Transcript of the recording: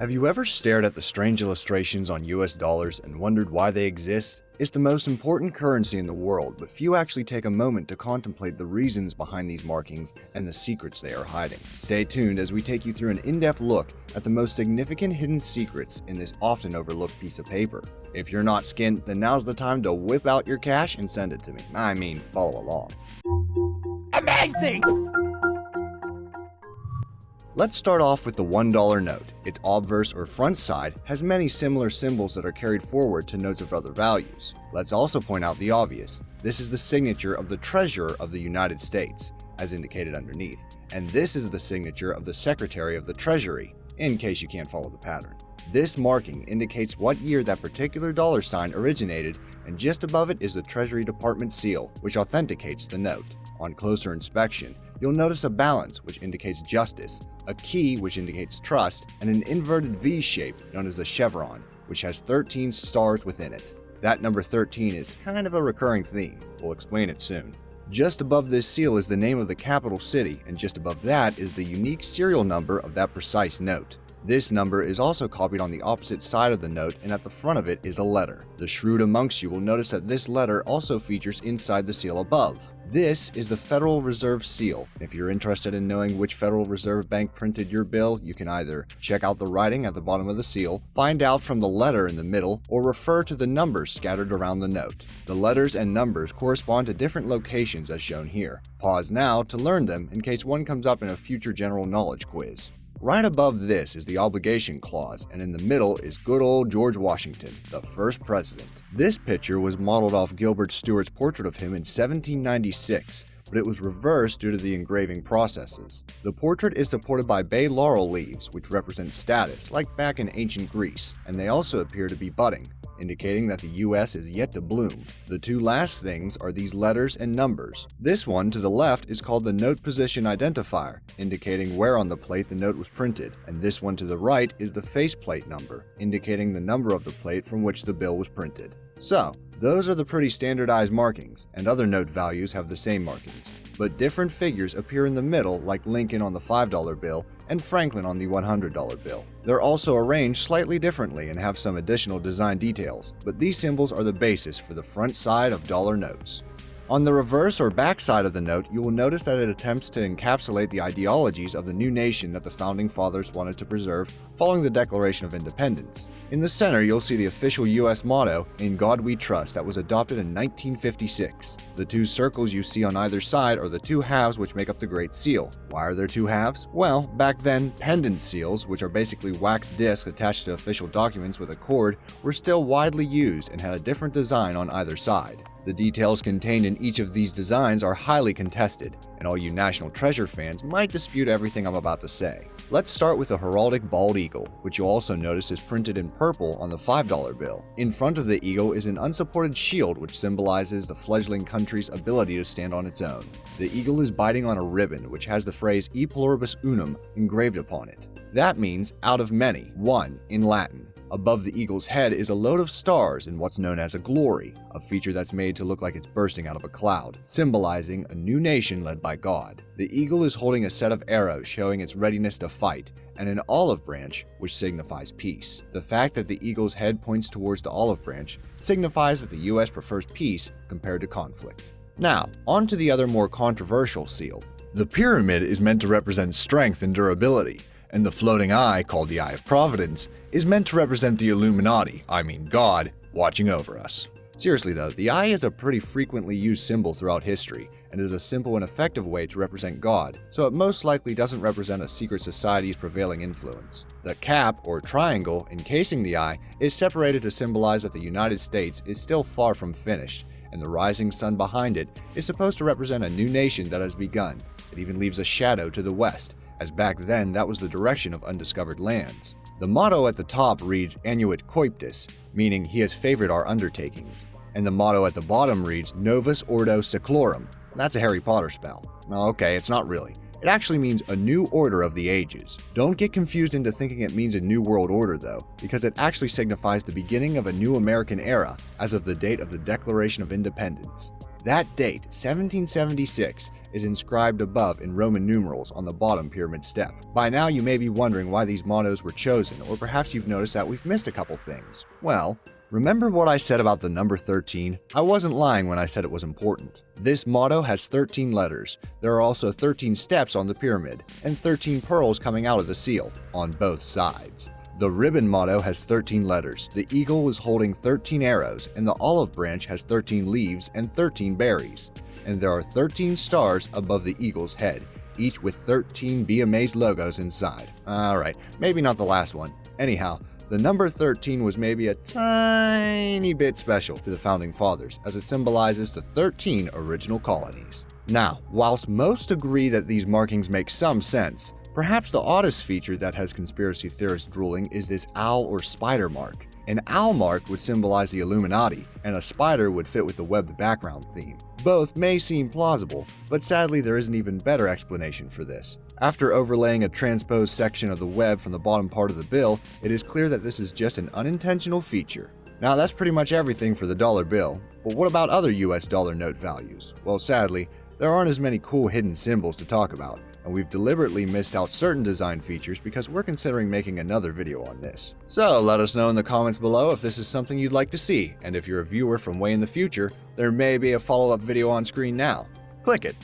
Have you ever stared at the strange illustrations on US dollars and wondered why they exist? It's the most important currency in the world, but few actually take a moment to contemplate the reasons behind these markings and the secrets they are hiding. Stay tuned as we take you through an in-depth look at the most significant hidden secrets in this often overlooked piece of paper. If you're not skint, then now's the time to whip out your cash and send it to me. I mean, follow along. Amazing! Let's start off with the $1 note. Its obverse or front side has many similar symbols that are carried forward to notes of other values. Let's also point out the obvious. This is the signature of the Treasurer of the United States, as indicated underneath, and this is the signature of the Secretary of the Treasury, in case you can't follow the pattern. This marking indicates what year that particular dollar sign originated, and just above it is the Treasury Department seal, which authenticates the note. On closer inspection, you'll notice a balance, which indicates justice, a key, which indicates trust, and an inverted V shape known as the chevron, which has 13 stars within it. That number 13 is kind of a recurring theme. We'll explain it soon. Just above this seal is the name of the capital city, and just above that is the unique serial number of that precise note. This number is also copied on the opposite side of the note, and at the front of it is a letter. The shrewd amongst you will notice that this letter also features inside the seal above. This is the Federal Reserve seal. If you're interested in knowing which Federal Reserve Bank printed your bill, you can either check out the writing at the bottom of the seal, find out from the letter in the middle, or refer to the numbers scattered around the note. The letters and numbers correspond to different locations as shown here. Pause now to learn them in case one comes up in a future general knowledge quiz. Right above this is the obligation clause, and in the middle is good old George Washington, the first president. This picture was modeled off Gilbert Stuart's portrait of him in 1796, but it was reversed due to the engraving processes. The portrait is supported by bay laurel leaves, which represent status, like back in ancient Greece, and they also appear to be budding, indicating that the US is yet to bloom. The two last things are these letters and numbers. This one to the left is called the note position identifier, indicating where on the plate the note was printed, and this one to the right is the faceplate number, indicating the number of the plate from which the bill was printed. So, those are the pretty standardized markings, and other note values have the same markings. But different figures appear in the middle, like Lincoln on the $5 bill and Franklin on the $100 bill. They're also arranged slightly differently and have some additional design details, but these symbols are the basis for the front side of dollar notes. On the reverse or back side of the note, you will notice that it attempts to encapsulate the ideologies of the new nation that the Founding Fathers wanted to preserve following the Declaration of Independence. In the center, you'll see the official US motto, "In God We Trust," that was adopted in 1956. The two circles you see on either side are the two halves which make up the Great Seal. Why are there two halves? Well, back then, pendant seals, which are basically wax discs attached to official documents with a cord, were still widely used and had a different design on either side. The details contained in each of these designs are highly contested, and all you National Treasure fans might dispute everything I'm about to say. Let's start with the heraldic bald eagle, which you'll also notice is printed in purple on the $5 bill. In front of the eagle is an unsupported shield which symbolizes the fledgling country's ability to stand on its own. The eagle is biting on a ribbon which has the phrase "E pluribus unum" engraved upon it. That means out of many, one in Latin. Above the eagle's head is a load of stars in what's known as a glory, a feature that's made to look like it's bursting out of a cloud, symbolizing a new nation led by God. The eagle is holding a set of arrows showing its readiness to fight, and an olive branch, which signifies peace. The fact that the eagle's head points towards the olive branch signifies that the US prefers peace compared to conflict. Now, on to the other more controversial seal. The pyramid is meant to represent strength and durability, and the floating eye, called the Eye of Providence, is meant to represent the Illuminati, God, watching over us. Seriously though, the eye is a pretty frequently used symbol throughout history, and is a simple and effective way to represent God, so it most likely doesn't represent a secret society's prevailing influence. The cap, or triangle, encasing the eye is separated to symbolize that the United States is still far from finished, and the rising sun behind it is supposed to represent a new nation that has begun. It even leaves a shadow to the west, as back then that was the direction of undiscovered lands. The motto at the top reads Annuit Coeptis, meaning he has favored our undertakings, and the motto at the bottom reads Novus Ordo Seclorum. That's a Harry Potter spell. Okay, it's not really. It actually means a new order of the ages. Don't get confused into thinking it means a new world order though, because it actually signifies the beginning of a new American era as of the date of the Declaration of Independence. That date, 1776, is inscribed above in Roman numerals on the bottom pyramid step. By now you may be wondering why these mottos were chosen, or perhaps you've noticed that we've missed a couple things. Well, remember what I said about the number 13? I wasn't lying when I said it was important. This motto has 13 letters. There are also 13 steps on the pyramid, and 13 pearls coming out of the seal, on both sides. The ribbon motto has 13 letters, the eagle is holding 13 arrows, and the olive branch has 13 leaves and 13 berries. And there are 13 stars above the eagle's head, each with 13 Be Amazed logos inside. Alright, maybe not the last one. Anyhow, the number 13 was maybe a tiny bit special to the Founding Fathers, as it symbolizes the 13 original colonies. Now, whilst most agree that these markings make some sense, perhaps the oddest feature that has conspiracy theorists drooling is this owl or spider mark. An owl mark would symbolize the Illuminati, and a spider would fit with the webbed background theme. Both may seem plausible, but sadly there is an even better explanation for this. After overlaying a transposed section of the web from the bottom part of the bill, it is clear that this is just an unintentional feature. Now that's pretty much everything for the dollar bill, but what about other US dollar note values? Well, sadly, there aren't as many cool hidden symbols to talk about, and we've deliberately missed out certain design features because we're considering making another video on this. So let us know in the comments below if this is something you'd like to see, and if you're a viewer from way in the future, there may be a follow-up video on screen now. Click it.